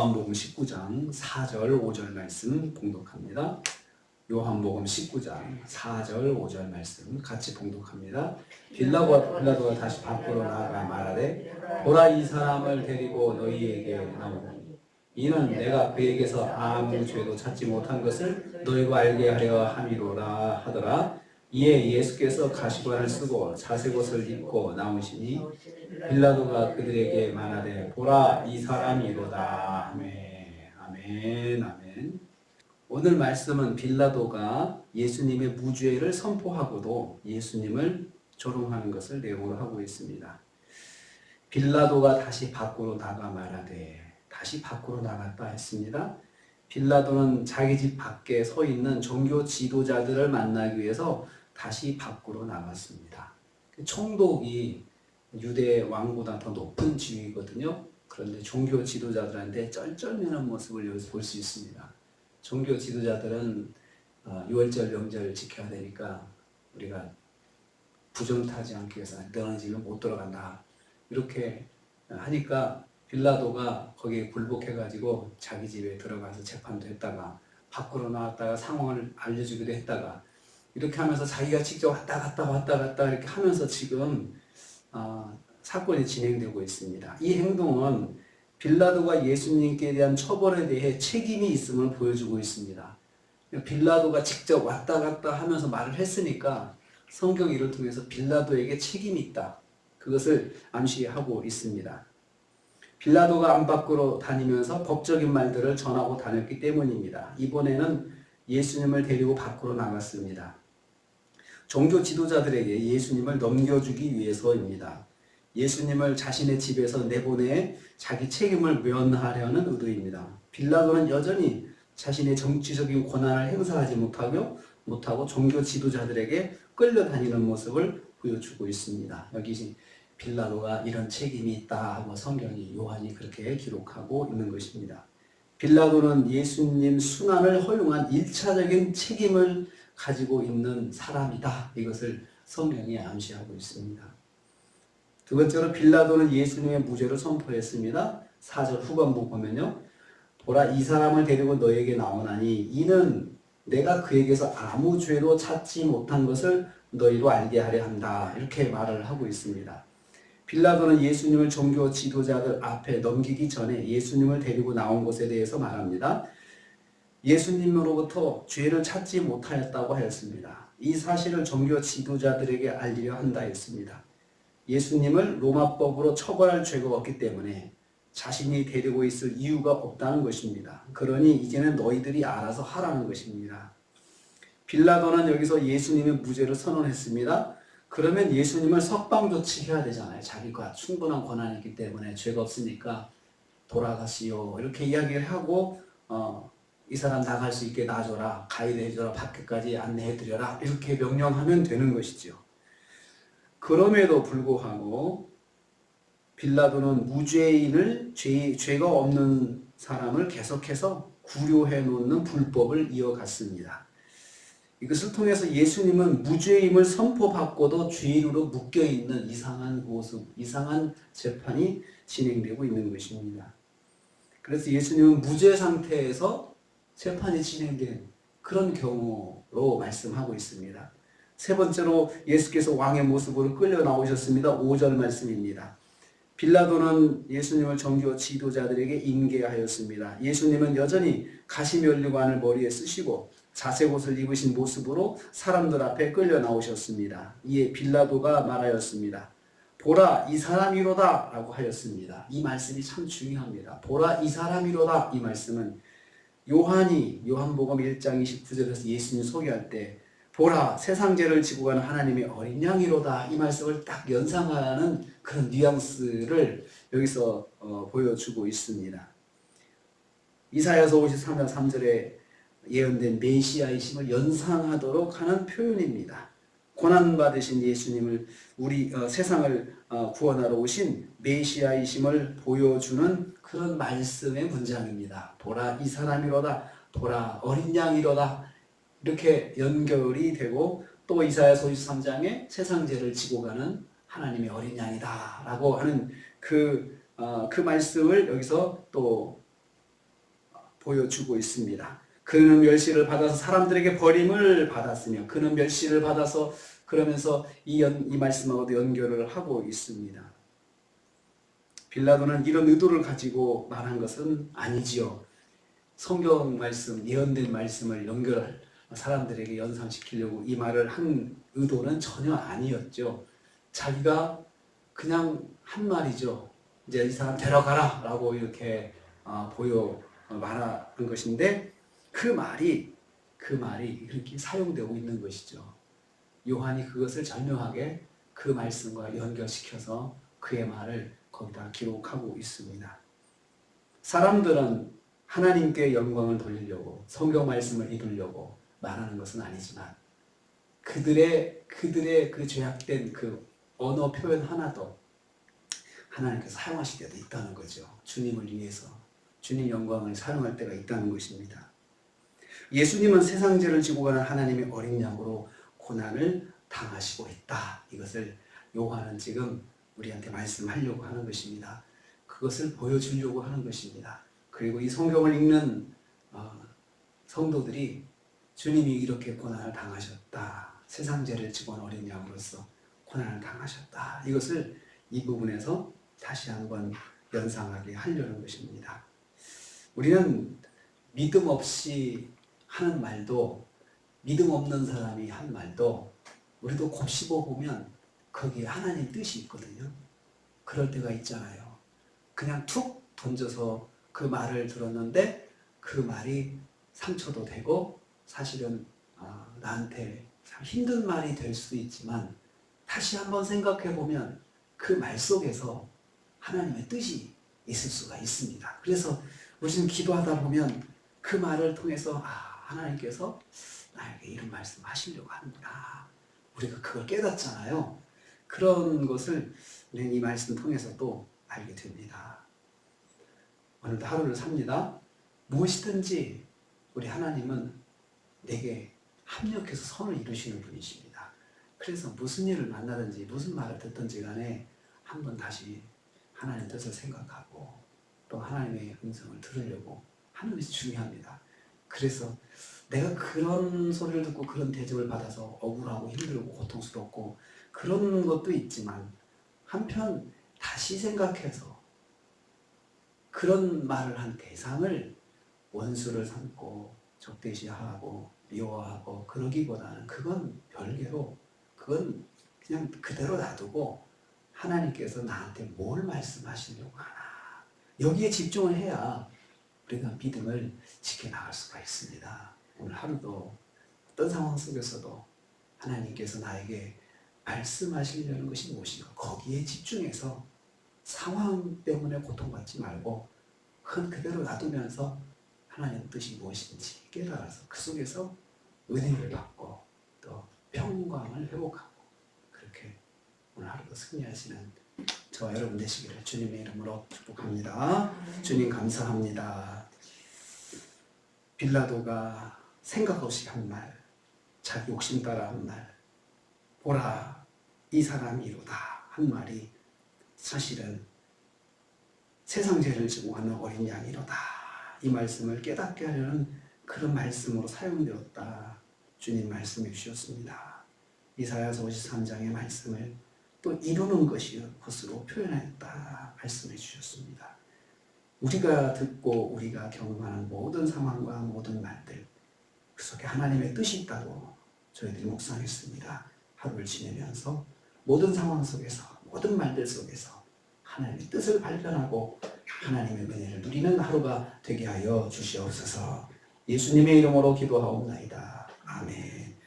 요한복음 19장 4절 5절 말씀 봉독합니다. 요한복음 19장 4절 5절 말씀 같이 봉독합니다. 빌라도가 다시 밖으로 나아가 말하되 보라 이 사람을 데리고 너희에게 나오니 이는 내가 그에게서 아무 죄도 찾지 못한 것을 너희가 알게 하려 함이로라 하더라. 이에 예수께서 가시관을 쓰고 자색옷을 입고 나오시니 빌라도가 그들에게 말하되 보라 이 사람이로다. 아멘. 아멘. 아멘. 오늘 말씀은 빌라도가 예수님의 무죄를 선포하고도 예수님을 조롱하는 것을 내용으로 하고 있습니다. 빌라도가 다시 밖으로 나가 말하되, 다시 밖으로 나갔다 했습니다. 빌라도는 자기 집 밖에 서 있는 종교 지도자들을 만나기 위해서 다시 밖으로 나갔습니다. 총독이 유대 왕보다 더 높은 지위거든요. 그런데 종교 지도자들한테 쩔쩔매는 모습을 여기서 볼 수 있습니다. 종교 지도자들은 6월절 명절 지켜야 되니까 우리가 부정타지 않기 위해서 너는 지금 못 들어간다 이렇게 하니까 빌라도가 거기에 굴복해가지고 자기 집에 들어가서 재판도 했다가 밖으로 나왔다가 상황을 알려주기도 했다가 이렇게 하면서 자기가 직접 왔다 갔다 이렇게 하면서 지금 사건이 진행되고 있습니다. 이 행동은 빌라도가 예수님께 대한 처벌에 대해 책임이 있음을 보여주고 있습니다. 빌라도가 직접 왔다 갔다 하면서 말을 했으니까 성경 이를 통해서 빌라도에게 책임이 있다. 그것을 암시하고 있습니다. 빌라도가 안 밖으로 다니면서 법적인 말들을 전하고 다녔기 때문입니다. 이번에는 예수님을 데리고 밖으로 나갔습니다. 종교 지도자들에게 예수님을 넘겨주기 위해서입니다. 예수님을 자신의 집에서 내보내 자기 책임을 면하려는 의도입니다. 빌라도는 여전히 자신의 정치적인 권한을 행사하지 못하고 종교 지도자들에게 끌려다니는 모습을 보여주고 있습니다. 여기 빌라도가 이런 책임이 있다 하고 성경이 요한이 그렇게 기록하고 있는 것입니다. 빌라도는 예수님 순환을 허용한 1차적인 책임을 가지고 있는 사람이다. 이것을 성경이 암시하고 있습니다. 두 번째로 빌라도는 예수님의 무죄를 선포했습니다. 4절 후반부 보면요. 보라 이 사람을 데리고 너에게 나오나니 이는 내가 그에게서 아무 죄도 찾지 못한 것을 너희로 알게 하려 한다. 이렇게 말을 하고 있습니다. 빌라도는 예수님을 종교 지도자들 앞에 넘기기 전에 예수님을 데리고 나온 것에 대해서 말합니다. 예수님으로부터 죄를 찾지 못하였다고 하였습니다. 이 사실을 종교 지도자들에게 알리려 한다 했습니다. 예수님을 로마법으로 처벌할 죄가 없기 때문에 자신이 데리고 있을 이유가 없다는 것입니다. 그러니 이제는 너희들이 알아서 하라는 것입니다. 빌라도는 여기서 예수님의 무죄를 선언했습니다. 그러면 예수님을 석방 조치해야 되잖아요. 자기가 충분한 권한이 있기 때문에 죄가 없으니까 돌아가시오 이렇게 이야기를 하고 이 사람 나갈 수 있게 놔줘라, 가이드 해줘라, 밖에까지 안내해드려라 이렇게 명령하면 되는 것이죠. 그럼에도 불구하고 빌라도는 무죄인을 죄가 없는 사람을 계속해서 구려해 놓는 불법을 이어갔습니다. 이것을 통해서 예수님은 무죄임을 선포받고도 죄인으로 묶여있는 이상한 모습, 이상한 재판이 진행되고 있는 것입니다. 그래서 예수님은 무죄 상태에서 재판이 진행된 그런 경우로 말씀하고 있습니다. 세 번째로 예수께서 왕의 모습으로 끌려 나오셨습니다. 5절 말씀입니다. 빌라도는 예수님을 종교 지도자들에게 인계하였습니다. 예수님은 여전히 가시면류관을 머리에 쓰시고 자색옷을 입으신 모습으로 사람들 앞에 끌려 나오셨습니다. 이에 빌라도가 말하였습니다. 보라 이 사람이로다 라고 하였습니다. 이 말씀이 참 중요합니다. 보라 이 사람이로다. 이 말씀은 요한이 요한복음 1장 29절에서 예수님 소개할 때 보라 세상 죄를 지고 가는 하나님의 어린 양이로다. 이 말씀을 딱 연상하는 그런 뉘앙스를 여기서 보여주고 있습니다. 이사야서 53장 3절에 예언된 메시아이심을 연상하도록 하는 표현입니다. 고난받으신 예수님을 우리 세상을 구원하러 오신 메시아이심을 보여주는 그런 말씀의 문장입니다. 보라 이 사람이로다. 보라 어린 양이로다. 이렇게 연결이 되고 또 이사야서 53장에 세상 죄를 지고 가는 하나님의 어린 양이다 라고 하는 그 말씀을 여기서 또 보여주고 있습니다. 그는 멸시를 받아서 사람들에게 버림을 받았으며 그는 멸시를 받아서 그러면서 이 말씀하고도 연결을 하고 있습니다. 빌라도는 이런 의도를 가지고 말한 것은 아니지요. 성경 말씀, 예언된 말씀을 사람들에게 연상시키려고 이 말을 한 의도는 전혀 아니었죠. 자기가 그냥 한 말이죠. 이제 이 사람 데려가라 라고 이렇게 말하는 것인데 그 말이 이렇게 사용되고 있는 것이죠. 요한이 그것을 절묘하게 그 말씀과 연결시켜서 그의 말을 거기다 기록하고 있습니다. 사람들은 하나님께 영광을 돌리려고 성경 말씀을 읽으려고 말하는 것은 아니지만 그들의 그 죄악된 그 언어 표현 하나도 하나님께서 사용하실 때도 있다는 거죠. 주님을 위해서 주님 영광을 사용할 때가 있다는 것입니다. 예수님은 세상 죄를 지고 가는 하나님의 어린 양으로 고난을 당하시고 있다. 이것을 요한은 지금 우리한테 말씀하려고 하는 것입니다. 그것을 보여주려고 하는 것입니다. 그리고 이 성경을 읽는 성도들이 주님이 이렇게 고난을 당하셨다. 세상 죄를 지고 온 어린 양으로서 고난을 당하셨다. 이것을 이 부분에서 다시 한번 연상하게 하려는 것입니다. 우리는 믿음 없이 하는 말도 믿음 없는 사람이 한 말도 우리도 곱씹어 보면 거기에 하나님 뜻이 있거든요. 그럴 때가 있잖아요. 그냥 툭 던져서 그 말을 들었는데 그 말이 상처도 되고 사실은 나한테 참 힘든 말이 될 수도 있지만 다시 한번 생각해 보면 그 말 속에서 하나님의 뜻이 있을 수가 있습니다. 그래서 우리는 기도하다 보면 그 말을 통해서 하나님께서 나에게 이런 말씀 하시려고 하는구나. 우리가 그걸 깨닫잖아요. 그런 것을 우리는 이 말씀 통해서도 알게 됩니다. 오늘도 하루를 삽니다. 무엇이든지 우리 하나님은 내게 합력해서 선을 이루시는 분이십니다. 그래서 무슨 일을 만나든지 무슨 말을 듣든지 간에 한번 다시 하나님의 뜻을 생각하고 또 하나님의 음성을 들으려고 하는 것이 중요합니다. 그래서 내가 그런 소리를 듣고 그런 대접을 받아서 억울하고 힘들고 고통스럽고 그런 것도 있지만 한편 다시 생각해서 그런 말을 한 대상을 원수를 삼고 적대시하고 미워하고 그러기보다는 그건 별개로 그건 그냥 그대로 놔두고 하나님께서 나한테 뭘 말씀하시려고 하나 여기에 집중을 해야 우리가 믿음을 지켜나갈 수가 있습니다. 오늘 하루도 어떤 상황 속에서도 하나님께서 나에게 말씀하시려는 것이 무엇인가 거기에 집중해서 상황 때문에 고통받지 말고 그건 그대로 놔두면서 하나님의 뜻이 무엇인지 깨달아서 그 속에서 은혜를 받고 또 평강을 회복하고 그렇게 오늘 하루도 승리하시는 저와 여러분 되시기를 주님의 이름으로 축복합니다. 주님 감사합니다. 빌라도가 생각 없이 한 말, 자기 욕심 따라 한 말, 보라 이 사람이 이로다 한 말이 사실은 세상 죄를 지고 가는 어린 양이로다. 이 말씀을 깨닫게 하려는 그런 말씀으로 사용되었다. 주님 말씀해 주셨습니다. 이사야서 53장의 말씀을 또 이루는 것으로 표현하였다. 말씀해 주셨습니다. 우리가 듣고 우리가 경험하는 모든 상황과 모든 말들 그 속에 하나님의 뜻이 있다고 저희들이 묵상했습니다. 하루를 지내면서 모든 상황 속에서 모든 말들 속에서 하나님의 뜻을 발견하고 하나님의 은혜를 누리는 하루가 되게 하여 주시옵소서. 예수님의 이름으로 기도하옵나이다. 아멘.